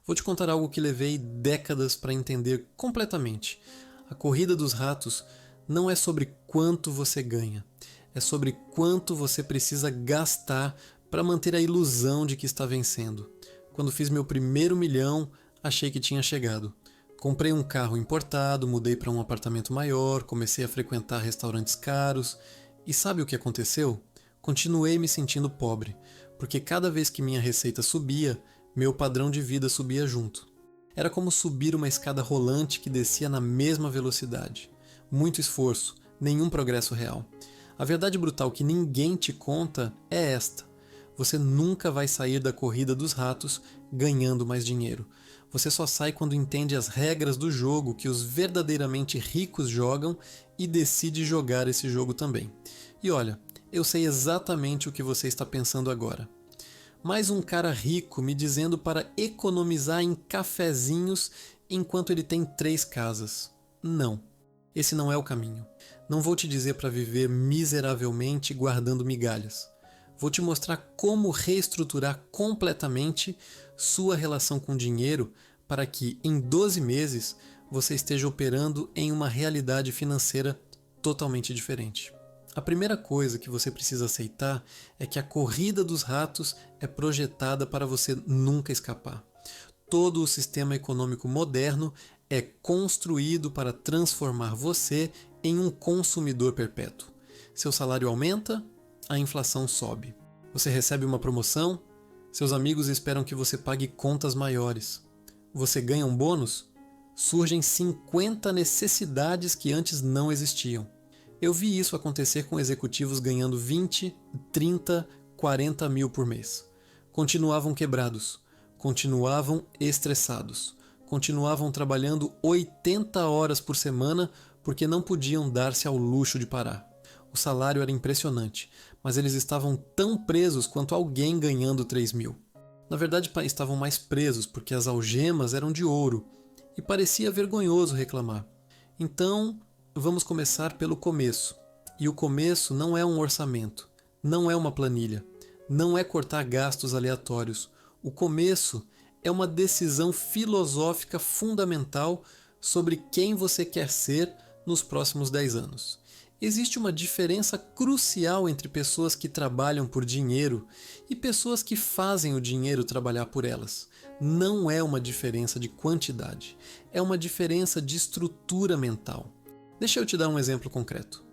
Vou te contar algo que levei décadas para entender completamente. A corrida dos ratos não é sobre quanto você ganha, é sobre quanto você precisa gastar para manter a ilusão de que está vencendo. Quando fiz meu primeiro milhão, achei que tinha chegado. Comprei um carro importado, mudei para um apartamento maior, comecei a frequentar restaurantes caros. E sabe o que aconteceu? Continuei me sentindo pobre, porque cada vez que minha receita subia, meu padrão de vida subia junto. Era como subir uma escada rolante que descia na mesma velocidade. Muito esforço, nenhum progresso real. A verdade brutal que ninguém te conta é esta: você nunca vai sair da corrida dos ratos ganhando mais dinheiro. Você só sai quando entende as regras do jogo que os verdadeiramente ricos jogam e decide jogar esse jogo também. E olha, eu sei exatamente o que você está pensando agora. Mais um cara rico me dizendo para economizar em cafezinhos enquanto ele tem 3 casas. Não, esse não é o caminho. Não vou te dizer para viver miseravelmente guardando migalhas. Vou te mostrar como reestruturar completamente sua relação com dinheiro para que, em 12 meses, você esteja operando em uma realidade financeira totalmente diferente. A primeira coisa que você precisa aceitar é que a corrida dos ratos é projetada para você nunca escapar. Todo o sistema econômico moderno é construído para transformar você em um consumidor perpétuo. Seu salário aumenta, a inflação sobe. Você recebe uma promoção, seus amigos esperam que você pague contas maiores. Você ganha um bônus, surgem 50 necessidades que antes não existiam. Eu vi isso acontecer com executivos ganhando 20, 30, 40 mil por mês. Continuavam quebrados, continuavam estressados, continuavam trabalhando 80 horas por semana porque não podiam dar-se ao luxo de parar. O salário era impressionante, mas eles estavam tão presos quanto alguém ganhando 3 mil. Na verdade, estavam mais presos porque as algemas eram de ouro e parecia vergonhoso reclamar. Então, vamos começar pelo começo. E o começo não é um orçamento, não é uma planilha, não é cortar gastos aleatórios. O começo é uma decisão filosófica fundamental sobre quem você quer ser nos próximos 10 anos. Existe uma diferença crucial entre pessoas que trabalham por dinheiro e pessoas que fazem o dinheiro trabalhar por elas. Não é uma diferença de quantidade, é uma diferença de estrutura mental. Deixa eu te dar um exemplo concreto.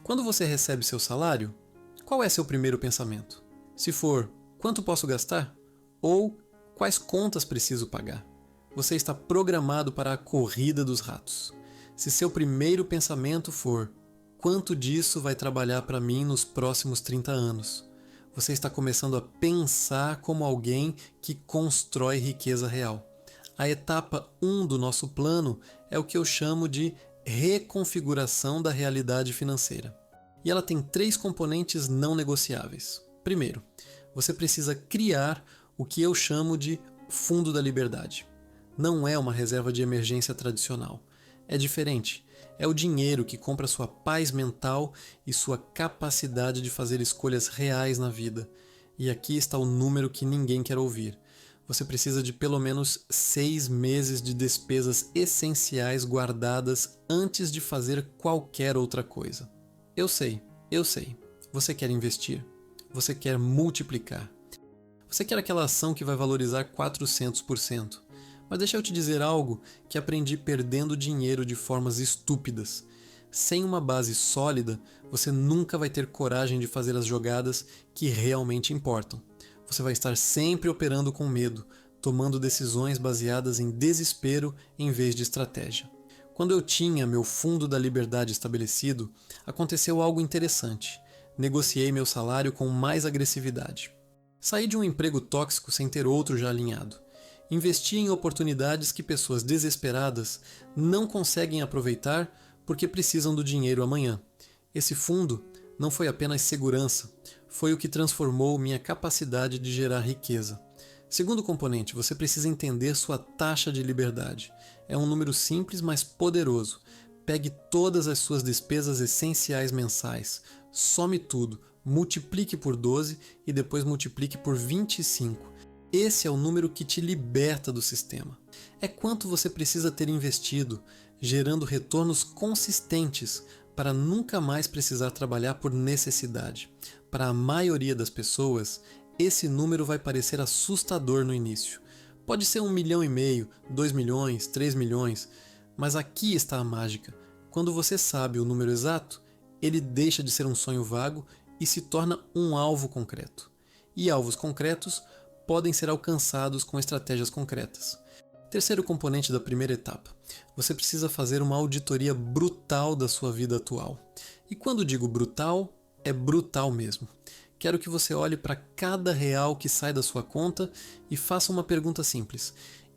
Quando você recebe seu salário, qual é seu primeiro pensamento? Se for, quanto posso gastar? Ou quais contas preciso pagar? Você está programado para a corrida dos ratos. Se seu primeiro pensamento for, quanto disso vai trabalhar para mim nos próximos 30 anos? Você está começando a pensar como alguém que constrói riqueza real. A etapa 1 do nosso plano é o que eu chamo de reconfiguração da realidade financeira. E ela tem 3 componentes não negociáveis. Primeiro, você precisa criar o que eu chamo de fundo da liberdade. Não é uma reserva de emergência tradicional. É diferente. É o dinheiro que compra sua paz mental e sua capacidade de fazer escolhas reais na vida. E aqui está o número que ninguém quer ouvir. Você precisa de pelo menos 6 meses de despesas essenciais guardadas antes de fazer qualquer outra coisa. Eu sei. Você quer investir. Você quer multiplicar. Você quer aquela ação que vai valorizar 400%. Mas deixa eu te dizer algo que aprendi perdendo dinheiro de formas estúpidas. Sem uma base sólida, você nunca vai ter coragem de fazer as jogadas que realmente importam. Você vai estar sempre operando com medo, tomando decisões baseadas em desespero em vez de estratégia. Quando eu tinha meu fundo da liberdade estabelecido, aconteceu algo interessante. Negociei meu salário com mais agressividade. Saí de um emprego tóxico sem ter outro já alinhado. Investi em oportunidades que pessoas desesperadas não conseguem aproveitar porque precisam do dinheiro amanhã. Esse fundo não foi apenas segurança, foi o que transformou minha capacidade de gerar riqueza. Segundo componente, você precisa entender sua taxa de liberdade. É um número simples, mas poderoso. Pegue todas as suas despesas essenciais mensais, some tudo, multiplique por 12 e depois multiplique por 25. Esse é o número que te liberta do sistema. É quanto você precisa ter investido, gerando retornos consistentes para nunca mais precisar trabalhar por necessidade. Para a maioria das pessoas, esse número vai parecer assustador no início. Pode ser 1,5 milhão, 2 milhões, 3 milhões, mas aqui está a mágica. Quando você sabe o número exato, ele deixa de ser um sonho vago e se torna um alvo concreto. E alvos concretos podem ser alcançados com estratégias concretas. Terceiro componente da primeira etapa. Você precisa fazer uma auditoria brutal da sua vida atual. E quando digo brutal, é brutal mesmo. Quero que você olhe para cada real que sai da sua conta e faça uma pergunta simples.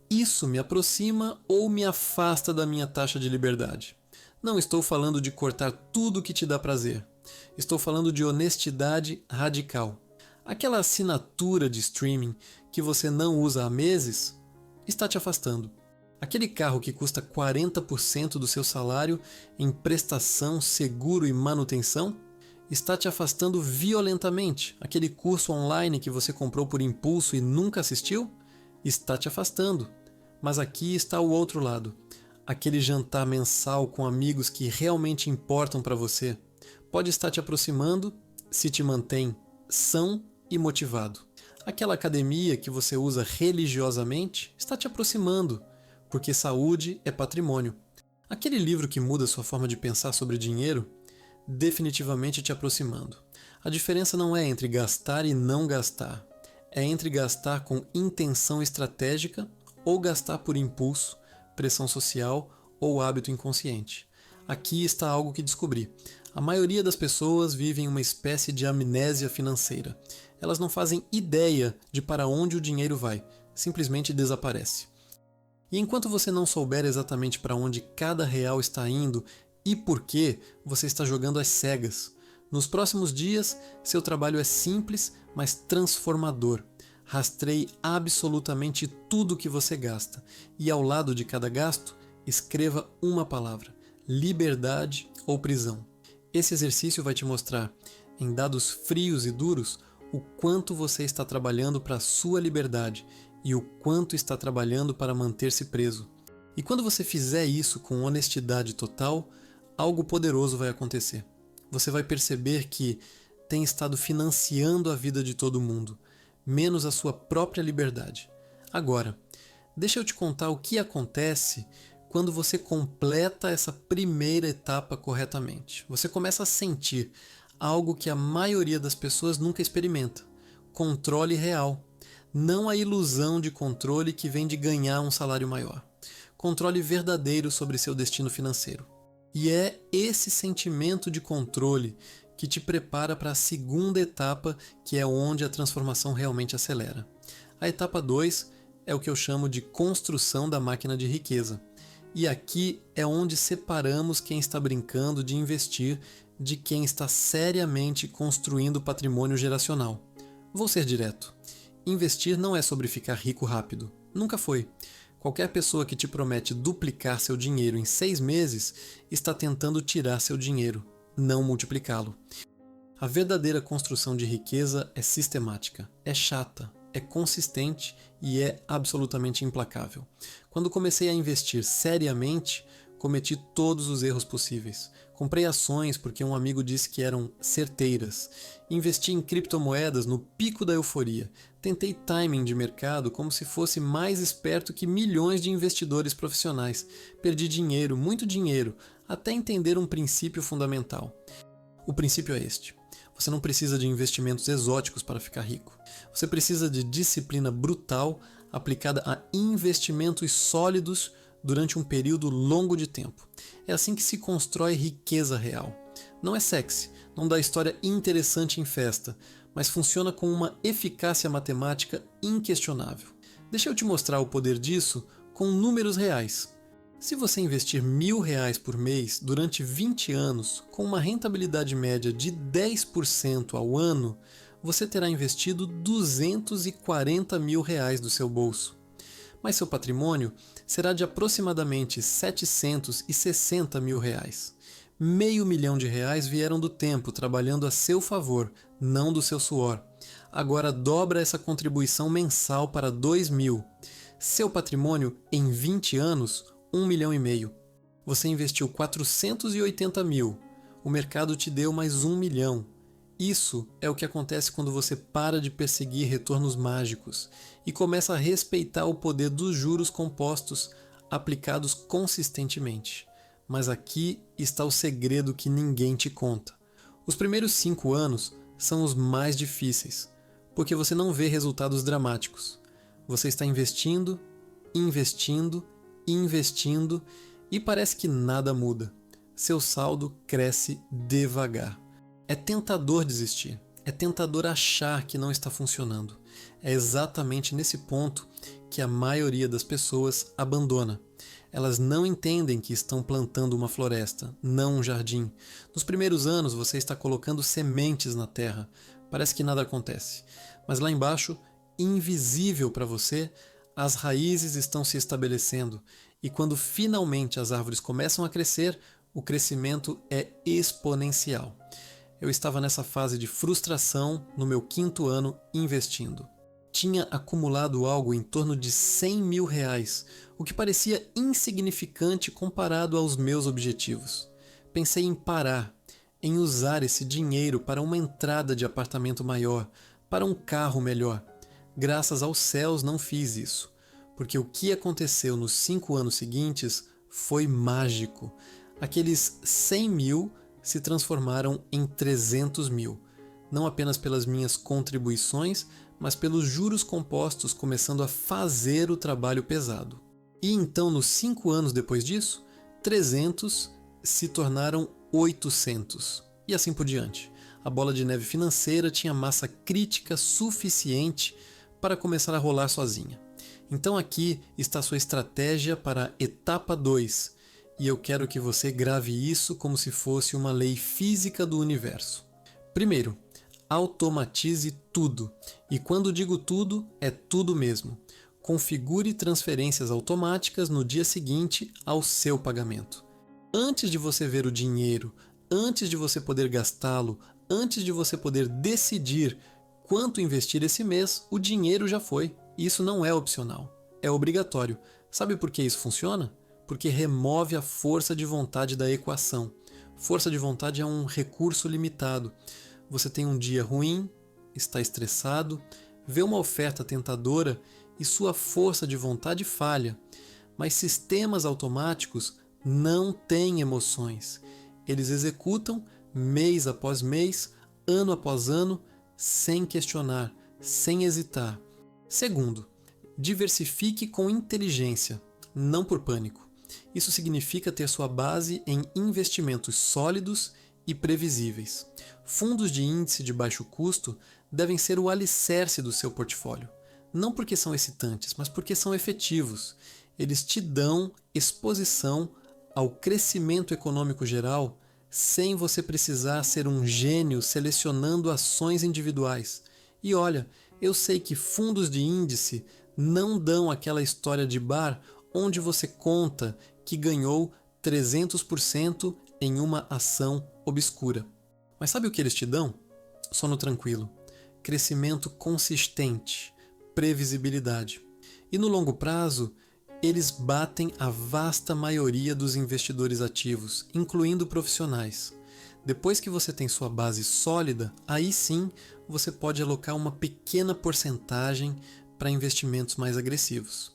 Isso me aproxima ou me afasta da minha taxa de liberdade? Não estou falando de cortar tudo que te dá prazer. Estou falando de honestidade radical. Aquela assinatura de streaming que você não usa há meses está te afastando. Aquele carro que custa 40% do seu salário em prestação, seguro e manutenção está te afastando violentamente. Aquele curso online que você comprou por impulso e nunca assistiu está te afastando. Mas aqui está o outro lado. Aquele jantar mensal com amigos que realmente importam para você pode estar te aproximando se te mantém são e motivado. Aquela academia que você usa religiosamente está te aproximando, porque saúde é patrimônio. Aquele livro que muda sua forma de pensar sobre dinheiro, definitivamente te aproximando. A diferença não é entre gastar e não gastar, é entre gastar com intenção estratégica ou gastar por impulso, pressão social ou hábito inconsciente. Aqui está algo que descobri. A maioria das pessoas vivem uma espécie de amnésia financeira. Elas não fazem ideia de para onde o dinheiro vai, simplesmente desaparece. E enquanto você não souber exatamente para onde cada real está indo e por que, você está jogando às cegas. Nos próximos dias, seu trabalho é simples, mas transformador. Rastreie absolutamente tudo que você gasta e ao lado de cada gasto, escreva uma palavra: liberdade ou prisão. Esse exercício vai te mostrar, em dados frios e duros, o quanto você está trabalhando para a sua liberdade e o quanto está trabalhando para manter-se preso. E quando você fizer isso com honestidade total, algo poderoso vai acontecer. Você vai perceber que tem estado financiando a vida de todo mundo, menos a sua própria liberdade. Agora, deixa eu te contar o que acontece quando você completa essa primeira etapa corretamente. Você começa a sentir algo que a maioria das pessoas nunca experimenta: controle real. Não a ilusão de controle que vem de ganhar um salário maior. Controle verdadeiro sobre seu destino financeiro. E é esse sentimento de controle que te prepara para a segunda etapa, que é onde a transformação realmente acelera. A etapa 2 é o que eu chamo de construção da máquina de riqueza. E aqui é onde separamos quem está brincando de investir de quem está seriamente construindo patrimônio geracional. Vou ser direto. Investir não é sobre ficar rico rápido. Nunca foi. Qualquer pessoa que te promete duplicar seu dinheiro em 6 meses está tentando tirar seu dinheiro, não multiplicá-lo. A verdadeira construção de riqueza é sistemática, é chata, é consistente e é absolutamente implacável. Quando comecei a investir seriamente, cometi todos os erros possíveis. Comprei ações porque um amigo disse que eram certeiras. Investi em criptomoedas no pico da euforia. Tentei timing de mercado como se fosse mais esperto que milhões de investidores profissionais. Perdi dinheiro, muito dinheiro, até entender um princípio fundamental. O princípio é este: você não precisa de investimentos exóticos para ficar rico. Você precisa de disciplina brutal aplicada a investimentos sólidos durante um período longo de tempo. É assim que se constrói riqueza real. Não é sexy, não dá história interessante em festa, mas funciona com uma eficácia matemática inquestionável. Deixa eu te mostrar o poder disso com números reais. Se você investir R$1.000 por mês durante 20 anos, com uma rentabilidade média de 10% ao ano, você terá investido R$240 mil do seu bolso. Mas seu patrimônio será de aproximadamente R$760 mil. R$500 mil vieram do tempo trabalhando a seu favor, não do seu suor. Agora dobra essa contribuição mensal para 2.000. Seu patrimônio em 20 anos, 1,5 milhão. Você investiu 480 mil. O mercado te deu mais 1 milhão. Isso é o que acontece quando você para de perseguir retornos mágicos e começa a respeitar o poder dos juros compostos aplicados consistentemente. Mas aqui está o segredo que ninguém te conta. Os primeiros 5 anos são os mais difíceis, porque você não vê resultados dramáticos. Você está investindo, investindo, investindo e parece que nada muda. Seu saldo cresce devagar. É tentador desistir, é tentador achar que não está funcionando. É exatamente nesse ponto que a maioria das pessoas abandona. Elas não entendem que estão plantando uma floresta, não um jardim. Nos primeiros anos você está colocando sementes na terra. Parece que nada acontece. Mas lá embaixo, invisível para você, as raízes estão se estabelecendo. E quando finalmente as árvores começam a crescer, o crescimento é exponencial. Eu estava nessa fase de frustração no meu 5º ano investindo. Tinha acumulado algo em torno de 100 mil reais, o que parecia insignificante comparado aos meus objetivos. Pensei em parar, em usar esse dinheiro para uma entrada de apartamento maior, para um carro melhor. Graças aos céus não fiz isso, porque o que aconteceu nos 5 anos seguintes foi mágico. Aqueles 100 mil se transformaram em 300 mil, não apenas pelas minhas contribuições, mas pelos juros compostos começando a fazer o trabalho pesado. E então, nos 5 anos depois disso, 300 se tornaram 800, e assim por diante. A bola de neve financeira tinha massa crítica suficiente para começar a rolar sozinha. Então aqui está a sua estratégia para a etapa 2, e eu quero que você grave isso como se fosse uma lei física do universo. Primeiro, automatize tudo. E quando digo tudo, é tudo mesmo. Configure transferências automáticas no dia seguinte ao seu pagamento. Antes de você ver o dinheiro, antes de você poder gastá-lo, antes de você poder decidir quanto investir esse mês, o dinheiro já foi. Isso não é opcional, é obrigatório. Sabe por que isso funciona? Porque remove a força de vontade da equação. Força de vontade é um recurso limitado. Você tem um dia ruim, está estressado, vê uma oferta tentadora e sua força de vontade falha. Mas sistemas automáticos não têm emoções. Eles executam mês após mês, ano após ano, sem questionar, sem hesitar. Segundo, diversifique com inteligência, não por pânico. Isso significa ter sua base em investimentos sólidos e previsíveis. Fundos de índice de baixo custo devem ser o alicerce do seu portfólio. Não porque são excitantes, mas porque são efetivos. Eles te dão exposição ao crescimento econômico geral sem você precisar ser um gênio selecionando ações individuais. E olha, eu sei que fundos de índice não dão aquela história de bar onde você conta que ganhou 300% em uma ação obscura. Mas sabe o que eles te dão? Sono tranquilo, crescimento consistente, previsibilidade. E no longo prazo, eles batem a vasta maioria dos investidores ativos, incluindo profissionais. Depois que você tem sua base sólida, aí sim você pode alocar uma pequena porcentagem para investimentos mais agressivos.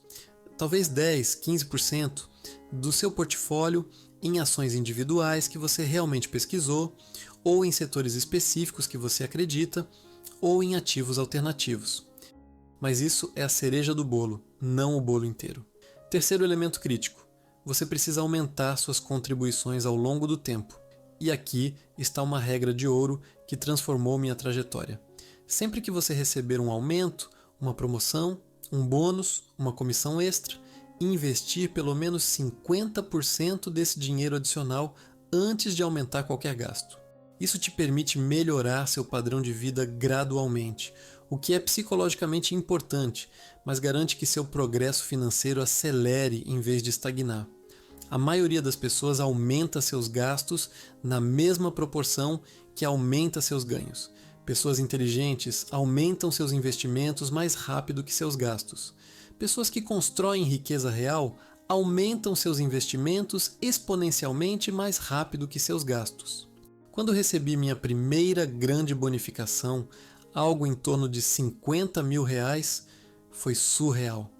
Talvez 10, 15% do seu portfólio em ações individuais que você realmente pesquisou, ou em setores específicos que você acredita, ou em ativos alternativos. Mas isso é a cereja do bolo, não o bolo inteiro. Terceiro elemento crítico: você precisa aumentar suas contribuições ao longo do tempo. E aqui está uma regra de ouro que transformou minha trajetória. Sempre que você receber um aumento, uma promoção, um bônus, uma comissão extra, investir pelo menos 50% desse dinheiro adicional antes de aumentar qualquer gasto. Isso te permite melhorar seu padrão de vida gradualmente, o que é psicologicamente importante, mas garante que seu progresso financeiro acelere em vez de estagnar. A maioria das pessoas aumenta seus gastos na mesma proporção que aumenta seus ganhos. Pessoas inteligentes aumentam seus investimentos mais rápido que seus gastos. Pessoas que constroem riqueza real aumentam seus investimentos exponencialmente mais rápido que seus gastos. Quando recebi minha primeira grande bonificação, algo em torno de R$50 mil, foi surreal.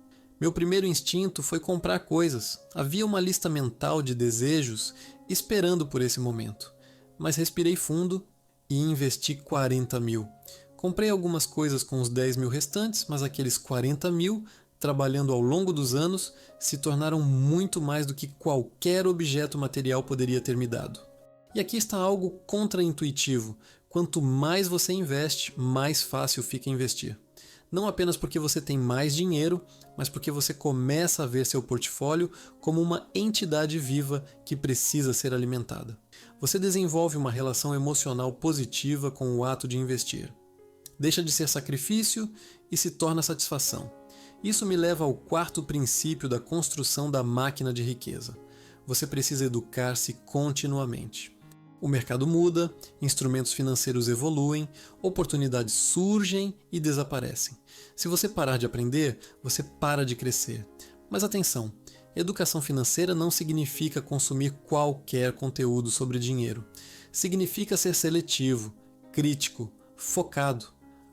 Meu primeiro instinto foi comprar coisas. Havia uma lista mental de desejos esperando por esse momento. Mas respirei fundo e investi 40 mil. Comprei algumas coisas com os 10 mil restantes, mas aqueles 40 mil, trabalhando ao longo dos anos, se tornaram muito mais do que qualquer objeto material poderia ter me dado. E aqui está algo contraintuitivo. Quanto mais você investe, mais fácil fica investir. Não apenas porque você tem mais dinheiro, mas porque você começa a ver seu portfólio como uma entidade viva que precisa ser alimentada. Você desenvolve uma relação emocional positiva com o ato de investir. Deixa de ser sacrifício e se torna satisfação. Isso me leva ao quarto princípio da construção da máquina de riqueza. Você precisa educar-se continuamente. O mercado muda, instrumentos financeiros evoluem, oportunidades surgem e desaparecem. Se você parar de aprender, você para de crescer. Mas atenção, educação financeira não significa consumir qualquer conteúdo sobre dinheiro. Significa ser seletivo, crítico, focado.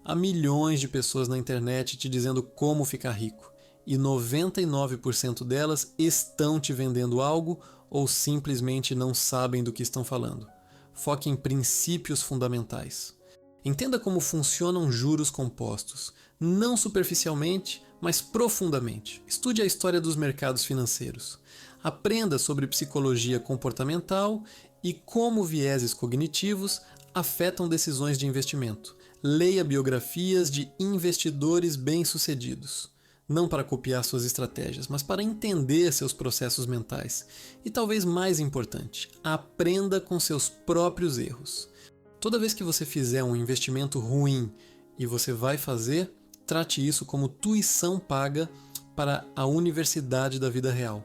Há milhões de pessoas na internet te dizendo como ficar rico, e 99% delas estão te vendendo algo ou simplesmente não sabem do que estão falando. Foque em princípios fundamentais. Entenda como funcionam juros compostos, não superficialmente, mas profundamente. Estude a história dos mercados financeiros. Aprenda sobre psicologia comportamental e como vieses cognitivos afetam decisões de investimento. Leia biografias de investidores bem-sucedidos. Não para copiar suas estratégias, mas para entender seus processos mentais. E talvez mais importante, aprenda com seus próprios erros. Toda vez que você fizer um investimento ruim e você vai fazer, trate isso como tuição paga para a universidade da vida real.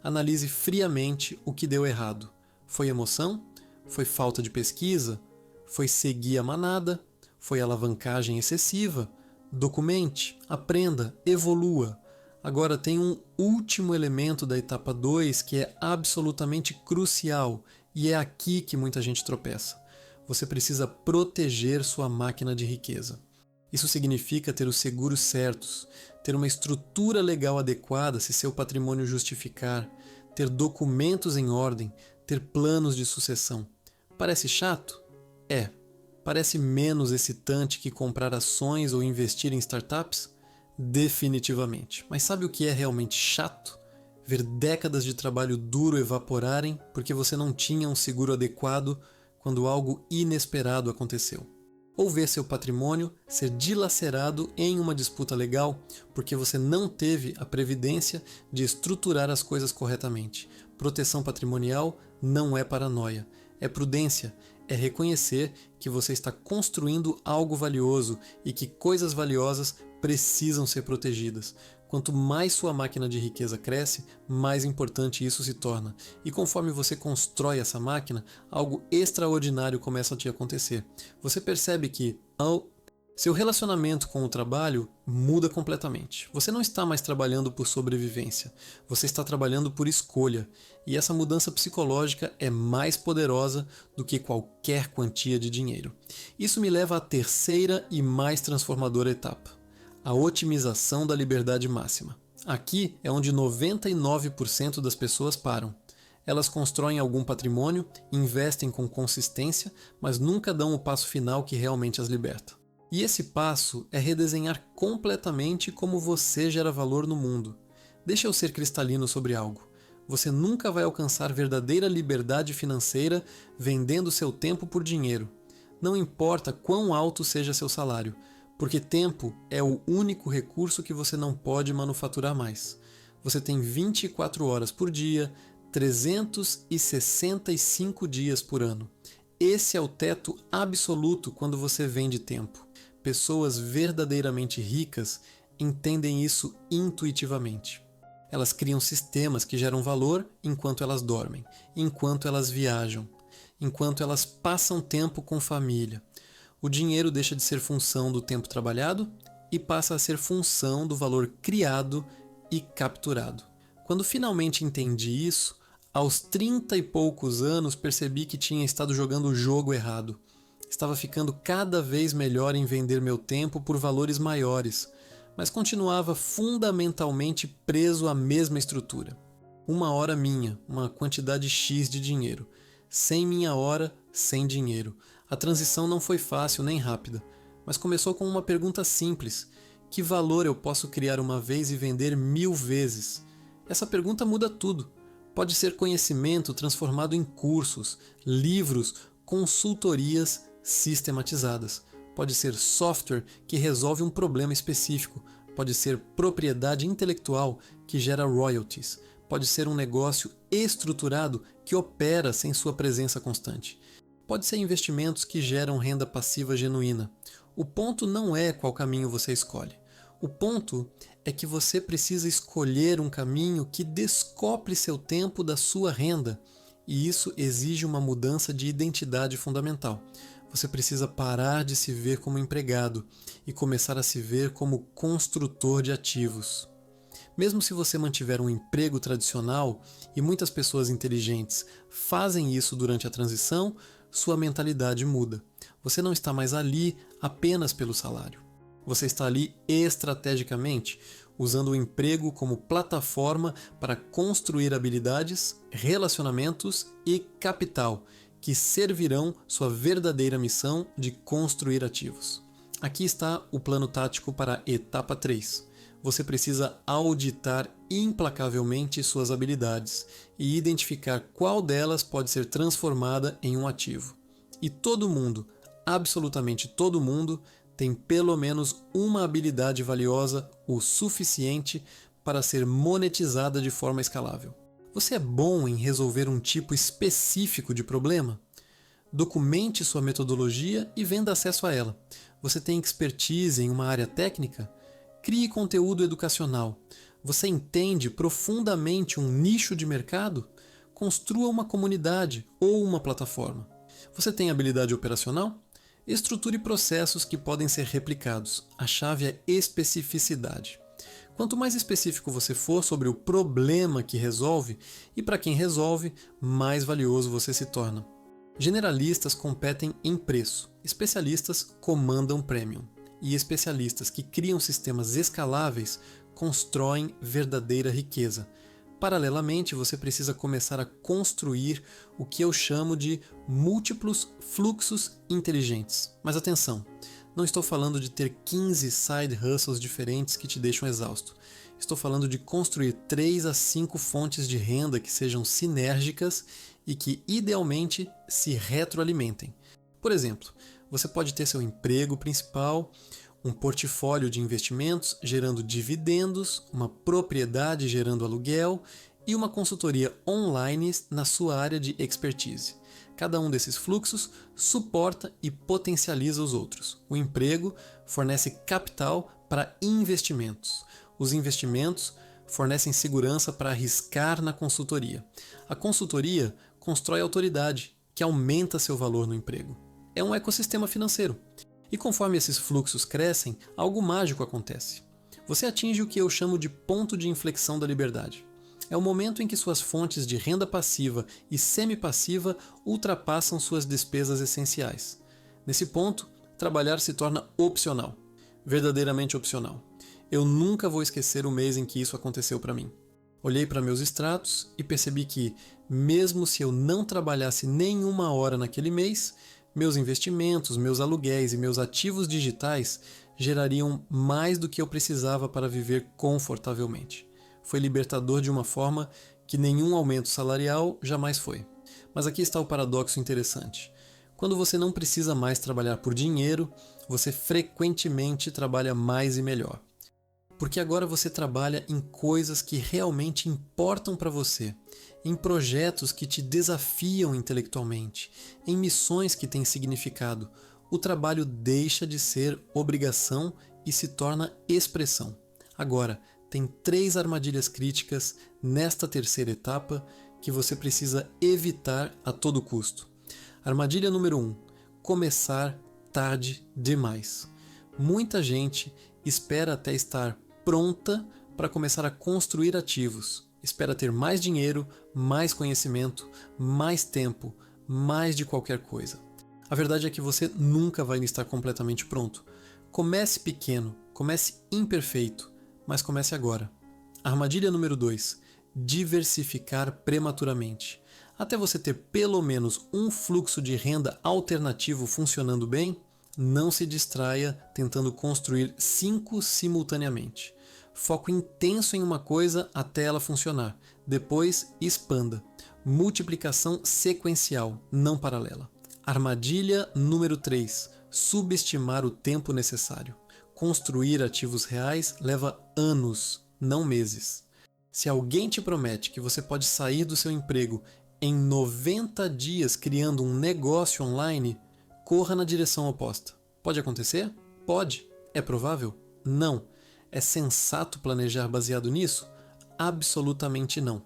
Analise friamente o que deu errado. Foi emoção? Foi falta de pesquisa? Foi seguir a manada? Foi alavancagem excessiva? Documente, aprenda, evolua. Agora tem um último elemento da etapa 2 que é absolutamente crucial e é aqui que muita gente tropeça. Você precisa proteger sua máquina de riqueza. Isso significa ter os seguros certos, ter uma estrutura legal adequada se seu patrimônio justificar, ter documentos em ordem, ter planos de sucessão. Parece chato? É. Parece menos excitante que comprar ações ou investir em startups? Definitivamente. Mas sabe o que é realmente chato? Ver décadas de trabalho duro evaporarem porque você não tinha um seguro adequado quando algo inesperado aconteceu. Ou ver seu patrimônio ser dilacerado em uma disputa legal porque você não teve a previdência de estruturar as coisas corretamente. Proteção patrimonial não é paranoia, é prudência. É reconhecer que você está construindo algo valioso e que coisas valiosas precisam ser protegidas. Quanto mais sua máquina de riqueza cresce, mais importante isso se torna. E conforme você constrói essa máquina, algo extraordinário começa a te acontecer. Você percebe que seu relacionamento com o trabalho muda completamente. Você não está mais trabalhando por sobrevivência, você está trabalhando por escolha. E essa mudança psicológica é mais poderosa do que qualquer quantia de dinheiro. Isso me leva à terceira e mais transformadora etapa: a otimização da liberdade máxima. Aqui é onde 99% das pessoas param. Elas constroem algum patrimônio, investem com consistência, mas nunca dão o passo final que realmente as liberta. E esse passo é redesenhar completamente como você gera valor no mundo. Deixa eu ser cristalino sobre algo. Você nunca vai alcançar verdadeira liberdade financeira vendendo seu tempo por dinheiro. Não importa quão alto seja seu salário, porque tempo é o único recurso que você não pode manufaturar mais. Você tem 24 horas por dia, 365 dias por ano. Esse é o teto absoluto quando você vende tempo. Pessoas verdadeiramente ricas entendem isso intuitivamente. Elas criam sistemas que geram valor enquanto elas dormem, enquanto elas viajam, enquanto elas passam tempo com família. O dinheiro deixa de ser função do tempo trabalhado e passa a ser função do valor criado e capturado. Quando finalmente entendi isso, aos 30 e poucos anos percebi que tinha estado jogando o jogo errado. Estava ficando cada vez melhor em vender meu tempo por valores maiores, mas continuava fundamentalmente preso à mesma estrutura. 1 hora minha, uma quantidade X de dinheiro. 100 minha hora, sem dinheiro. A transição não foi fácil nem rápida, mas começou com uma pergunta simples: que valor eu posso criar uma vez e vender 1000 vezes? Essa pergunta muda tudo. Pode ser conhecimento transformado em cursos, livros, consultorias sistematizadas. Pode ser software que resolve um problema específico. Pode ser propriedade intelectual que gera royalties. Pode ser um negócio estruturado que opera sem sua presença constante. Pode ser investimentos que geram renda passiva genuína. O ponto não é qual caminho você escolhe. O ponto é que você precisa escolher um caminho que descople seu tempo da sua renda. E isso exige uma mudança de identidade fundamental. Você precisa parar de se ver como empregado e começar a se ver como construtor de ativos. Mesmo se você mantiver um emprego tradicional, e muitas pessoas inteligentes fazem isso durante a transição, sua mentalidade muda. Você não está mais ali apenas pelo salário. Você está ali estrategicamente, usando o emprego como plataforma para construir habilidades, relacionamentos e capital, que servirão sua verdadeira missão de construir ativos. Aqui está o plano tático para a etapa 3. Você precisa auditar implacavelmente suas habilidades e identificar qual delas pode ser transformada em um ativo. E todo mundo, absolutamente todo mundo, tem pelo menos uma habilidade valiosa o suficiente para ser monetizada de forma escalável. Você é bom em resolver um tipo específico de problema? Documente sua metodologia e venda acesso a ela. Você tem expertise em uma área técnica? Crie conteúdo educacional. Você entende profundamente um nicho de mercado? Construa uma comunidade ou uma plataforma. Você tem habilidade operacional? Estruture processos que podem ser replicados. A chave é especificidade. Quanto mais específico você for sobre o problema que resolve, e para quem resolve, mais valioso você se torna. Generalistas competem em preço, especialistas comandam premium. E especialistas que criam sistemas escaláveis constroem verdadeira riqueza. Paralelamente, você precisa começar a construir o que eu chamo de múltiplos fluxos inteligentes. Mas atenção, não estou falando de ter 15 side hustles diferentes que te deixam exausto. Estou falando de construir 3 a 5 fontes de renda que sejam sinérgicas e que, idealmente, se retroalimentem. Por exemplo, você pode ter seu emprego principal, um portfólio de investimentos gerando dividendos, uma propriedade gerando aluguel e uma consultoria online na sua área de expertise. Cada um desses fluxos suporta e potencializa os outros. O emprego fornece capital para investimentos. Os investimentos fornecem segurança para arriscar na consultoria. A consultoria constrói autoridade, que aumenta seu valor no emprego. É um ecossistema financeiro. E conforme esses fluxos crescem, algo mágico acontece. Você atinge o que eu chamo de ponto de inflexão da liberdade. É o momento em que suas fontes de renda passiva e semi-passiva ultrapassam suas despesas essenciais. Nesse ponto, trabalhar se torna opcional. Verdadeiramente opcional. Eu nunca vou esquecer o mês em que isso aconteceu para mim. Olhei para meus extratos e percebi que, mesmo se eu não trabalhasse nenhuma hora naquele mês, meus investimentos, meus aluguéis e meus ativos digitais gerariam mais do que eu precisava para viver confortavelmente. Foi libertador de uma forma que nenhum aumento salarial jamais foi. Mas aqui está o paradoxo interessante. Quando você não precisa mais trabalhar por dinheiro, você frequentemente trabalha mais e melhor. Porque agora você trabalha em coisas que realmente importam para você, em projetos que te desafiam intelectualmente, em missões que têm significado. O trabalho deixa de ser obrigação e se torna expressão. Agora, tem 3 armadilhas críticas nesta terceira etapa que você precisa evitar a todo custo. Armadilha número 1. Começar tarde demais. Muita gente espera até estar pronta para começar a construir ativos. Espera ter mais dinheiro, mais conhecimento, mais tempo, mais de qualquer coisa. A verdade é que você nunca vai estar completamente pronto. Comece pequeno, comece imperfeito, mas comece agora. Armadilha número 2. Diversificar prematuramente. Até você ter pelo menos um fluxo de renda alternativo funcionando bem, não se distraia tentando construir 5 simultaneamente. Foco intenso em uma coisa até ela funcionar. Depois, expanda. Multiplicação sequencial, não paralela. Armadilha número 3. Subestimar o tempo necessário. Construir ativos reais leva anos, não meses. Se alguém te promete que você pode sair do seu emprego em 90 dias criando um negócio online, corra na direção oposta. Pode acontecer? Pode. É provável? Não. É sensato planejar baseado nisso? Absolutamente não.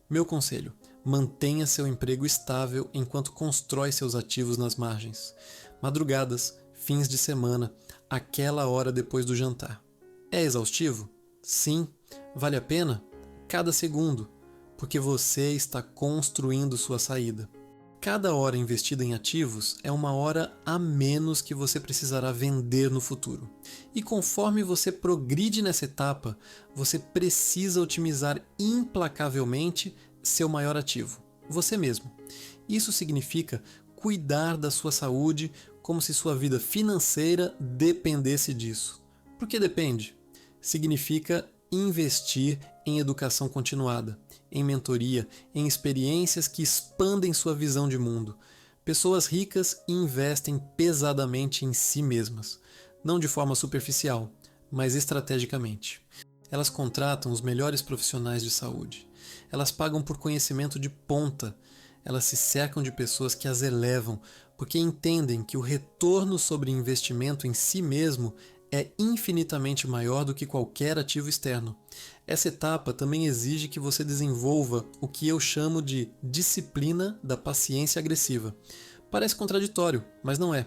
Meu conselho: mantenha seu emprego estável enquanto constrói seus ativos nas margens. Madrugadas, fins de semana, aquela hora depois do jantar. É exaustivo? Sim. Vale a pena? Cada segundo, porque você está construindo sua saída. Cada hora investida em ativos é uma hora a menos que você precisará vender no futuro. E conforme você progride nessa etapa, você precisa otimizar implacavelmente seu maior ativo, você mesmo. Isso significa cuidar da sua saúde como se sua vida financeira dependesse disso. Por que depende? Significa investir em educação continuada, em mentoria, em experiências que expandem sua visão de mundo. Pessoas ricas investem pesadamente em si mesmas, não de forma superficial, mas estrategicamente. Elas contratam os melhores profissionais de saúde. Elas pagam por conhecimento de ponta. Elas se cercam de pessoas que as elevam, porque entendem que o retorno sobre investimento em si mesmo é infinitamente maior do que qualquer ativo externo. Essa etapa também exige que você desenvolva o que eu chamo de disciplina da paciência agressiva. Parece contraditório, mas não é.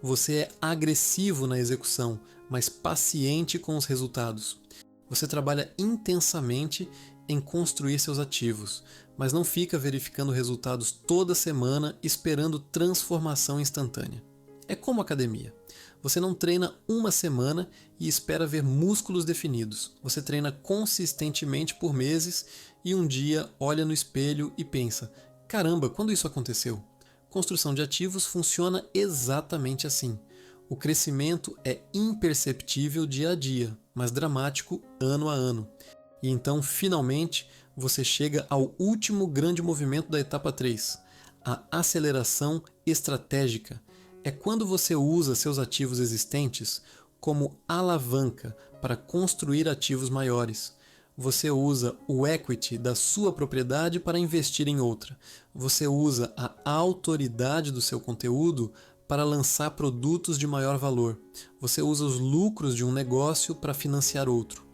Você é agressivo na execução, mas paciente com os resultados. Você trabalha intensamente em construir seus ativos, mas não fica verificando resultados toda semana esperando transformação instantânea. É como academia. Você não treina uma semana e espera ver músculos definidos. Você treina consistentemente por meses e um dia olha no espelho e pensa: caramba, quando isso aconteceu? Construção de ativos funciona exatamente assim. O crescimento é imperceptível dia a dia, mas dramático ano a ano. E então, finalmente, você chega ao último grande movimento da etapa 3, a aceleração estratégica. É quando você usa seus ativos existentes como alavanca para construir ativos maiores. Você usa o equity da sua propriedade para investir em outra. Você usa a autoridade do seu conteúdo para lançar produtos de maior valor. Você usa os lucros de um negócio para financiar outro.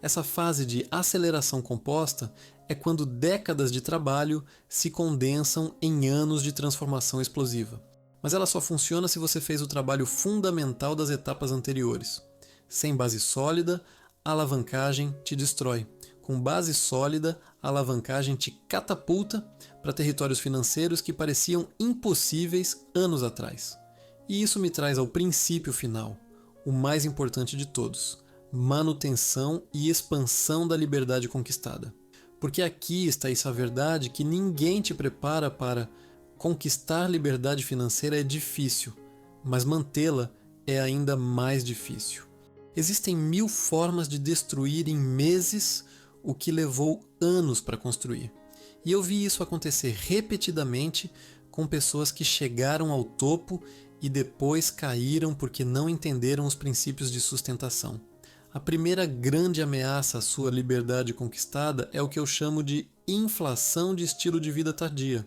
Essa fase de aceleração composta é quando décadas de trabalho se condensam em anos de transformação explosiva. Mas ela só funciona se você fez o trabalho fundamental das etapas anteriores. Sem base sólida, a alavancagem te destrói. Com base sólida, a alavancagem te catapulta para territórios financeiros que pareciam impossíveis anos atrás. E isso me traz ao princípio final, o mais importante de todos: manutenção e expansão da liberdade conquistada. Porque aqui está essa verdade que ninguém te prepara para. Conquistar liberdade financeira é difícil, mas mantê-la é ainda mais difícil. Existem 1000 formas de destruir em meses o que levou anos para construir. E eu vi isso acontecer repetidamente com pessoas que chegaram ao topo e depois caíram porque não entenderam os princípios de sustentação. A primeira grande ameaça à sua liberdade conquistada é o que eu chamo de inflação de estilo de vida tardia.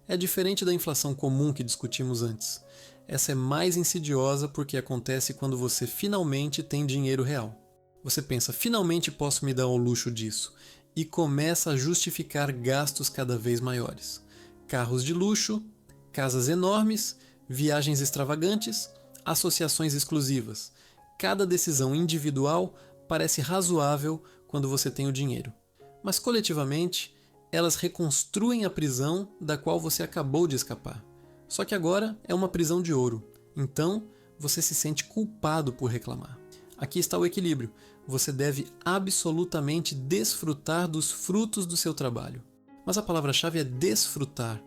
É diferente da inflação comum que discutimos antes. Essa é mais insidiosa porque acontece quando você finalmente tem dinheiro real. Você pensa: finalmente posso me dar ao luxo disso, e começa a justificar gastos cada vez maiores. Carros de luxo, casas enormes, viagens extravagantes, associações exclusivas. Cada decisão individual parece razoável quando você tem o dinheiro, mas coletivamente elas reconstruem a prisão da qual você acabou de escapar. Só que agora é uma prisão de ouro, então você se sente culpado por reclamar. Aqui está o equilíbrio. Você deve absolutamente desfrutar dos frutos do seu trabalho. Mas a palavra-chave é desfrutar,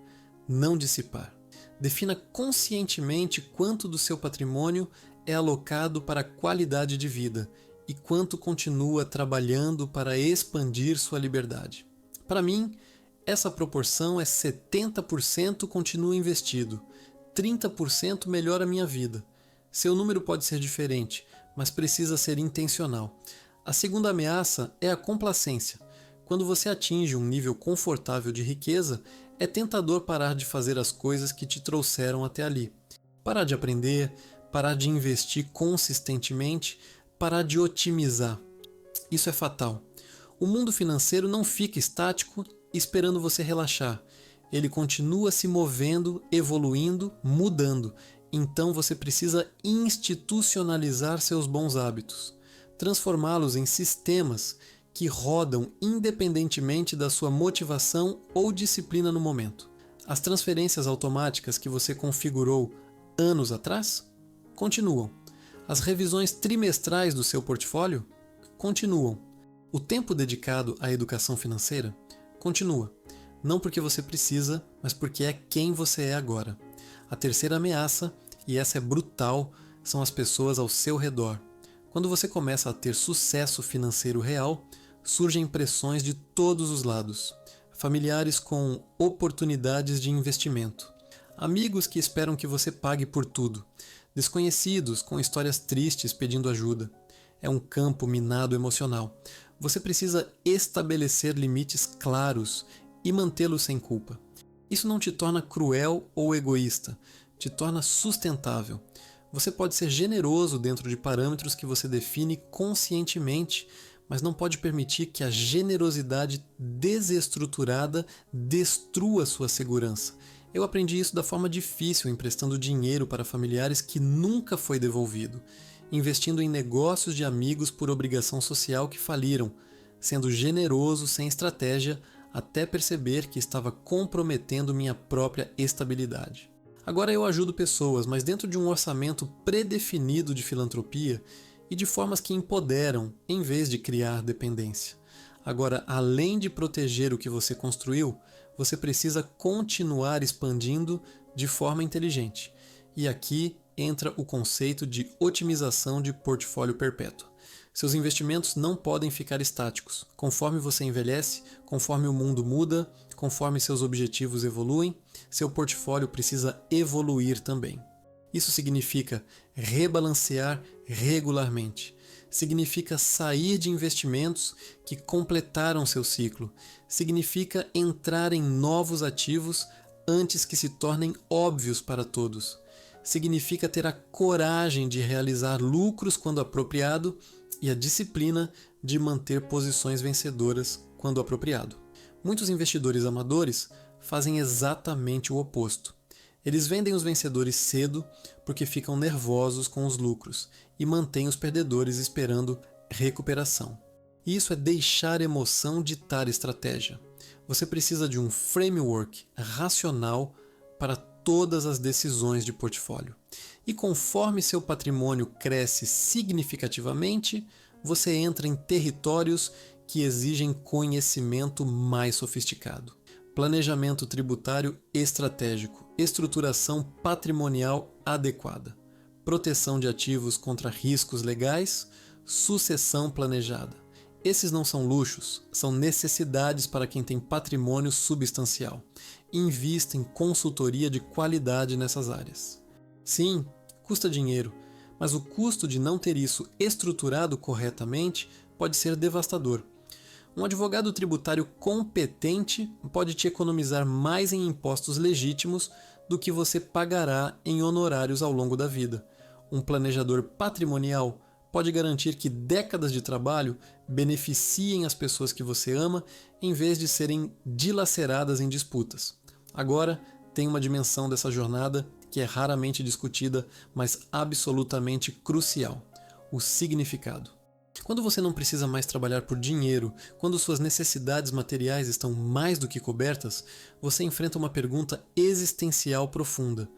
não dissipar. Defina conscientemente quanto do seu patrimônio é alocado para a qualidade de vida e quanto continua trabalhando para expandir sua liberdade. Para mim, essa proporção é 70% continua investido, 30% melhora a minha vida. Seu número pode ser diferente, mas precisa ser intencional. A segunda ameaça é a complacência. Quando você atinge um nível confortável de riqueza, é tentador parar de fazer as coisas que te trouxeram até ali. Parar de aprender, parar de investir consistentemente, parar de otimizar. Isso é fatal. O mundo financeiro não fica estático esperando você relaxar. Ele continua se movendo, evoluindo, mudando. Então você precisa institucionalizar seus bons hábitos, transformá-los em sistemas que rodam independentemente da sua motivação ou disciplina no momento. As transferências automáticas que você configurou anos atrás continuam. As revisões trimestrais do seu portfólio continuam. O tempo dedicado à educação financeira continua. Não porque você precisa, mas porque é quem você é agora. A terceira ameaça, e essa é brutal, são as pessoas ao seu redor. Quando você começa a ter sucesso financeiro real, surgem pressões de todos os lados. Familiares com oportunidades de investimento. Amigos que esperam que você pague por tudo. Desconhecidos com histórias tristes pedindo ajuda. É um campo minado emocional. Você precisa estabelecer limites claros e mantê-los sem culpa. Isso não te torna cruel ou egoísta, te torna sustentável. Você pode ser generoso dentro de parâmetros que você define conscientemente, mas não pode permitir que a generosidade desestruturada destrua sua segurança. Eu aprendi isso da forma difícil, emprestando dinheiro para familiares que nunca foi devolvido, investindo em negócios de amigos por obrigação social que faliram, sendo generoso sem estratégia até perceber que estava comprometendo minha própria estabilidade. Agora eu ajudo pessoas, mas dentro de um orçamento predefinido de filantropia e de formas que empoderam, em vez de criar dependência. Agora, além de proteger o que você construiu, você precisa continuar expandindo de forma inteligente. E aqui entra o conceito de otimização de portfólio perpétuo. Seus investimentos não podem ficar estáticos. Conforme você envelhece, conforme o mundo muda, conforme seus objetivos evoluem, seu portfólio precisa evoluir também. Isso significa rebalancear regularmente. Significa sair de investimentos que completaram seu ciclo. Significa entrar em novos ativos antes que se tornem óbvios para todos. Significa ter a coragem de realizar lucros quando apropriado e a disciplina de manter posições vencedoras quando apropriado. Muitos investidores amadores fazem exatamente o oposto. Eles vendem os vencedores cedo porque ficam nervosos com os lucros e mantêm os perdedores esperando recuperação. Isso é deixar emoção ditar estratégia. Você precisa de um framework racional para todas as decisões de portfólio. E conforme seu patrimônio cresce significativamente, você entra em territórios que exigem conhecimento mais sofisticado. Planejamento tributário estratégico, estruturação patrimonial adequada, proteção de ativos contra riscos legais, sucessão planejada. Esses não são luxos, são necessidades para quem tem patrimônio substancial. Invista em consultoria de qualidade nessas áreas. Sim, custa dinheiro, mas o custo de não ter isso estruturado corretamente pode ser devastador. Um advogado tributário competente pode te economizar mais em impostos legítimos do que você pagará em honorários ao longo da vida. Um planejador patrimonial pode garantir que décadas de trabalho beneficiem as pessoas que você ama em vez de serem dilaceradas em disputas. Agora, tem uma dimensão dessa jornada que é raramente discutida, mas absolutamente crucial: o significado. Quando você não precisa mais trabalhar por dinheiro, quando suas necessidades materiais estão mais do que cobertas, você enfrenta uma pergunta existencial profunda: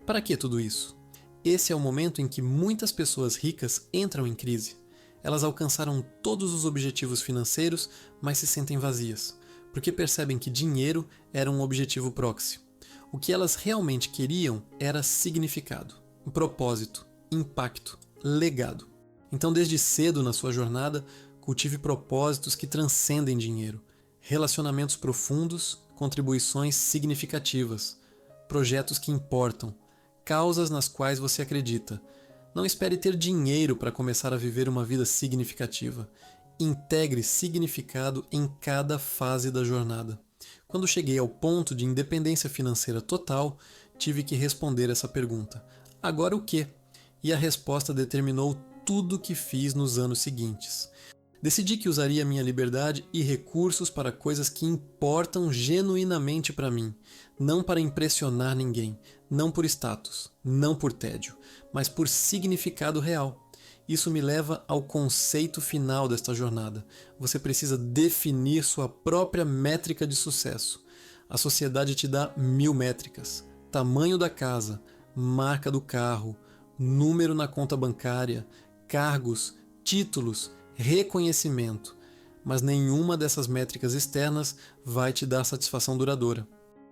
para que tudo isso? Esse é o momento em que muitas pessoas ricas entram em crise. Elas alcançaram todos os objetivos financeiros, mas se sentem vazias, porque percebem que dinheiro era um objetivo proxy. O que elas realmente queriam era significado, propósito, impacto, legado. Então, desde cedo na sua jornada, cultive propósitos que transcendem dinheiro, relacionamentos profundos, contribuições significativas, projetos que importam, causas nas quais você acredita. Não espere ter dinheiro para começar a viver uma vida significativa. Integre significado em cada fase da jornada. Quando cheguei ao ponto de independência financeira total, tive que responder essa pergunta: agora o quê? E a resposta determinou tudo o que fiz nos anos seguintes. Decidi que usaria minha liberdade e recursos para coisas que importam genuinamente para mim, não para impressionar ninguém, não por status, não por tédio, mas por significado real. Isso me leva ao conceito final desta jornada. Você precisa definir sua própria métrica de sucesso. A sociedade te dá 1000 métricas: tamanho da casa, marca do carro, número na conta bancária, cargos, títulos, reconhecimento, mas nenhuma dessas métricas externas vai te dar satisfação duradoura.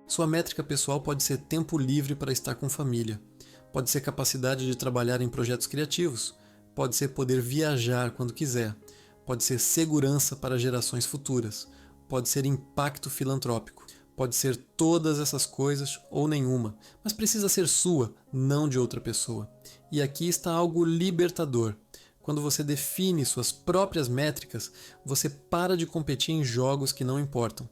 Sua métrica pessoal pode ser tempo livre para estar com família, pode ser capacidade de trabalhar em projetos criativos, pode ser poder viajar quando quiser, pode ser segurança para gerações futuras, pode ser impacto filantrópico, pode ser todas essas coisas ou nenhuma, mas precisa ser sua, não de outra pessoa. E aqui está algo libertador. Quando você define suas próprias métricas, você para de competir em jogos que não importam.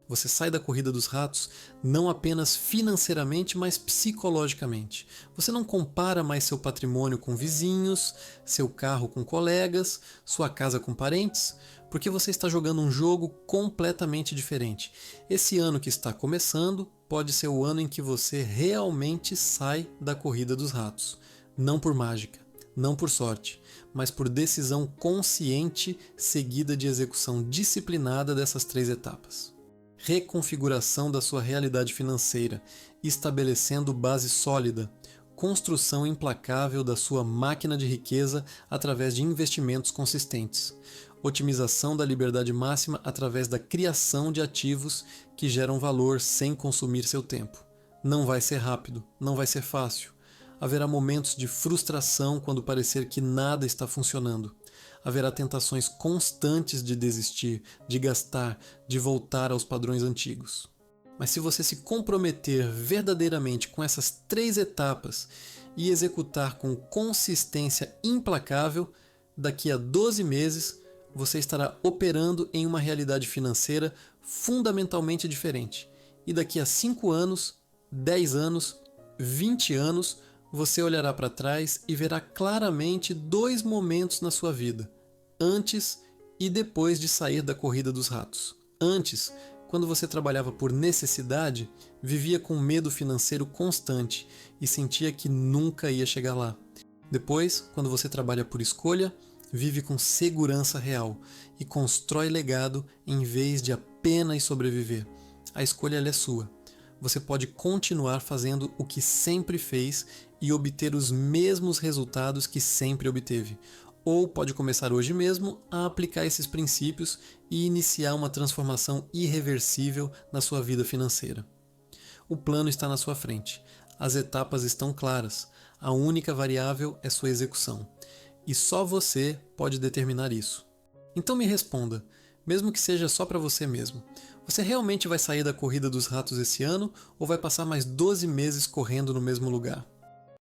Você sai da corrida dos ratos não apenas financeiramente, mas psicologicamente. Você não compara mais seu patrimônio com vizinhos, seu carro com colegas, sua casa com parentes, porque você está jogando um jogo completamente diferente. Esse ano que está começando pode ser o ano em que você realmente sai da corrida dos ratos. Não por mágica, não por sorte, mas por decisão consciente seguida de execução disciplinada dessas 3 etapas. Reconfiguração da sua realidade financeira, estabelecendo base sólida, construção implacável da sua máquina de riqueza através de investimentos consistentes, otimização da liberdade máxima através da criação de ativos que geram valor sem consumir seu tempo. Não vai ser rápido, não vai ser fácil. Haverá momentos de frustração quando parecer que nada está funcionando. Haverá tentações constantes de desistir, de gastar, de voltar aos padrões antigos. Mas se você se comprometer verdadeiramente com essas 3 etapas e executar com consistência implacável, daqui a 12 meses você estará operando em uma realidade financeira fundamentalmente diferente. E daqui a 5 anos, 10 anos, 20 anos, você olhará para trás e verá claramente 2 momentos na sua vida, antes e depois de sair da corrida dos ratos. Antes, quando você trabalhava por necessidade, vivia com medo financeiro constante e sentia que nunca ia chegar lá. Depois, quando você trabalha por escolha, vive com segurança real e constrói legado em vez de apenas sobreviver. A escolha ela é sua. Você pode continuar fazendo o que sempre fez e obter os mesmos resultados que sempre obteve. Ou pode começar hoje mesmo a aplicar esses princípios e iniciar uma transformação irreversível na sua vida financeira. O plano está na sua frente. As etapas estão claras. A única variável é sua execução. E só você pode determinar isso. Então me responda, mesmo que seja só para você mesmo. Você realmente vai sair da corrida dos ratos esse ano ou vai passar mais 12 meses correndo no mesmo lugar?